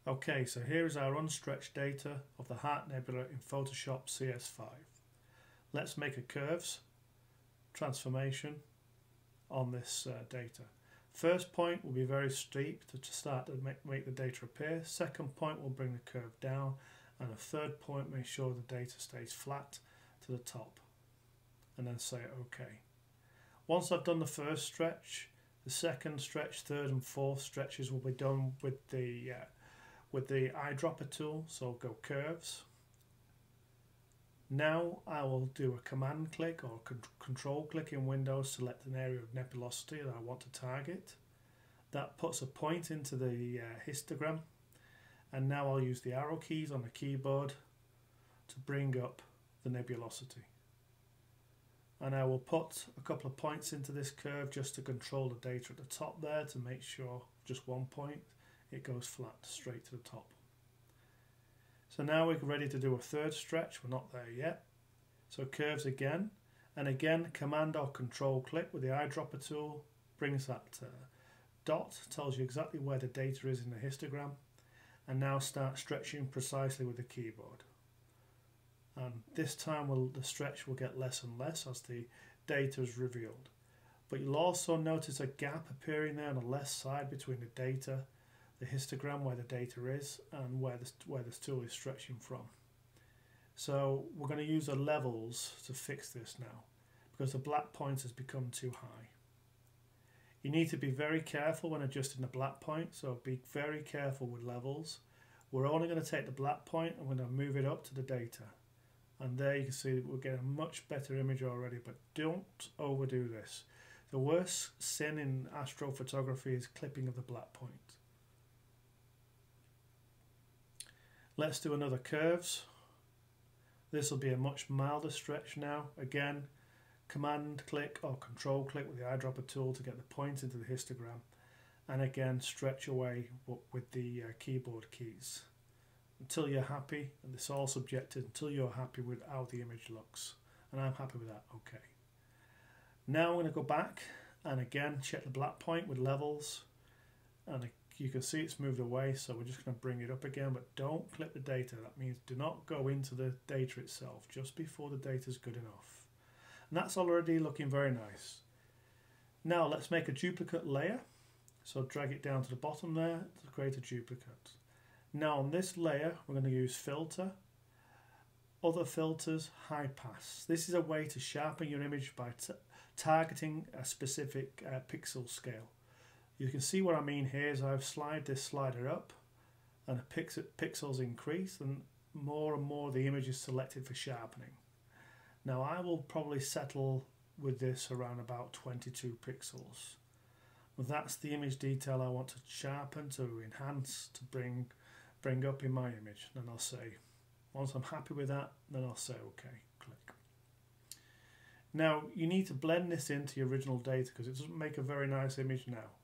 Okay, so here is our unstretched data of the Heart Nebula in Photoshop CS5. Let's make a curves transformation on this data. First point will be very steep to start to make the data appear. Second point will bring the curve down, and a third point make sure the data stays flat to the top, and then say OK. Once I've done the first stretch, the second stretch, third and fourth stretches will be done with the eyedropper tool, so go curves. Now I will do a command click or control click in Windows, select an area of nebulosity that I want to target. That puts a point into the histogram, and now I'll use the arrow keys on the keyboard to bring up the nebulosity. And I will put a couple of points into this curve just to control the data at the top there, to make sure just one point it goes flat straight to the top. So now we're ready to do a third stretch. We're not there yet. So curves again, and again command or control click with the eyedropper tool brings that dot, tells you exactly where the data is in the histogram, and now start stretching precisely with the keyboard. And this time the stretch will get less and less as the data is revealed. But you'll also notice a gap appearing there on the left side between the data, the histogram where the data is, and where this tool is stretching from. So we're going to use the levels to fix this now, because the black point has become too high. You need to be very careful when adjusting the black point, so be very careful with levels. We're only going to take the black point and we're going to move it up to the data. And there you can see that we're getting a much better image already, but don't overdo this. The worst sin in astrophotography is clipping of the black point. Let's do another curves. This will be a much milder stretch now. Again, command click or control click with the eyedropper tool to get the point into the histogram, and again stretch away with the keyboard keys until you're happy, and it's all subjective, until you're happy with how the image looks, and I'm happy with that. Okay. Now I'm going to go back and again check the black point with levels, and you can see it's moved away, so we're just going to bring it up again, but don't clip the data. That means do not go into the data itself just before the data is good enough. And that's already looking very nice. Now let's make a duplicate layer. So drag it down to the bottom there to create a duplicate. Now on this layer we're going to use filter, other filters, high pass. This is a way to sharpen your image by targeting a specific pixel scale. You can see what I mean here is I've slid this slider up, and the pixels increase, and more the image is selected for sharpening. Now I will probably settle with this around about 22 pixels. Well, that's the image detail I want to sharpen, to enhance, to bring up in my image. And I'll say, once I'm happy with that, then I'll say OK, click. Now you need to blend this into your original data because it doesn't make a very nice image now.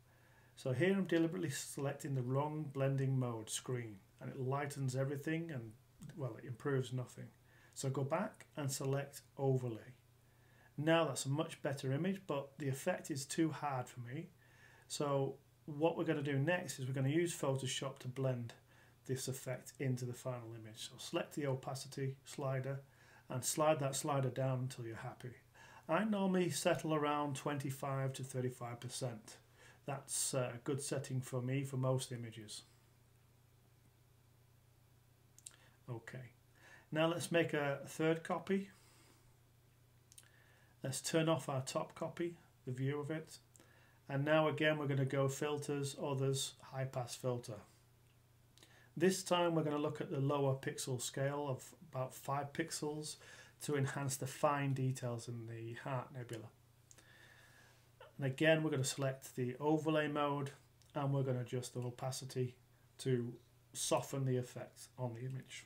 So here I'm deliberately selecting the wrong blending mode screen, and it lightens everything and, well, it improves nothing. So go back and select overlay. Now that's a much better image, but the effect is too hard for me. So what we're going to do next is we're going to use Photoshop to blend this effect into the final image. So select the opacity slider and slide that slider down until you're happy. I normally settle around 25 to 35%. That's a good setting for me for most images. Okay. Now let's make a third copy. Let's turn off our top copy, the view of it. And now again we're going to go filters, others, high pass filter. This time we're going to look at the lower pixel scale of about 5 pixels to enhance the fine details in the Heart Nebula. And again we're going to select the overlay mode, and we're going to adjust the opacity to soften the effect on the image.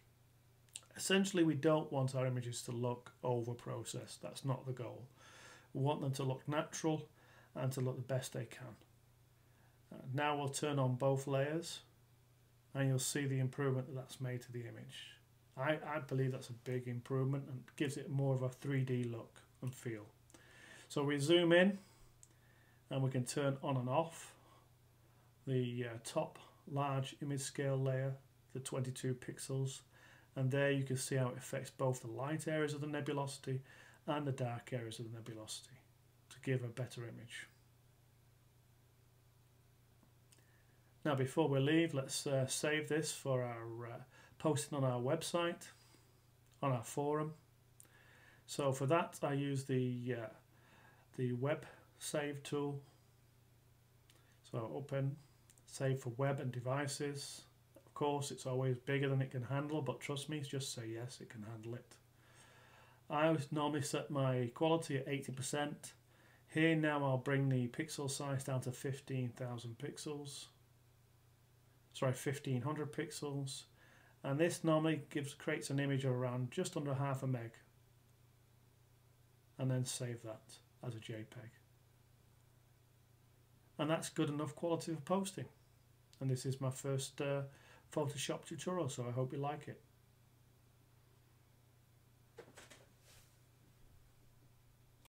Essentially, we don't want our images to look over-processed. That's not the goal. We want them to look natural and to look the best they can. Now we'll turn on both layers, and you'll see the improvement that's made to the image. I believe that's a big improvement and gives it more of a 3D look and feel. So we zoom in, and we can turn on and off the top large image scale layer the 22 pixels, and there you can see how it affects both the light areas of the nebulosity and the dark areas of the nebulosity to give a better image. Now before we leave, let's save this for our posting on our website, on our forum. So for that I use the web save tool. So open, save for web and devices. Of course it's always bigger than it can handle, but trust me, just say yes, it can handle it. I always normally set my quality at 80%. Here now I'll bring the pixel size down to 15,000 pixels. Sorry, 1500 pixels, and this normally creates an image of around just under half a meg, and then save that as a JPEG. And that's good enough quality for posting. And this is my first Photoshop tutorial, so I hope you like it.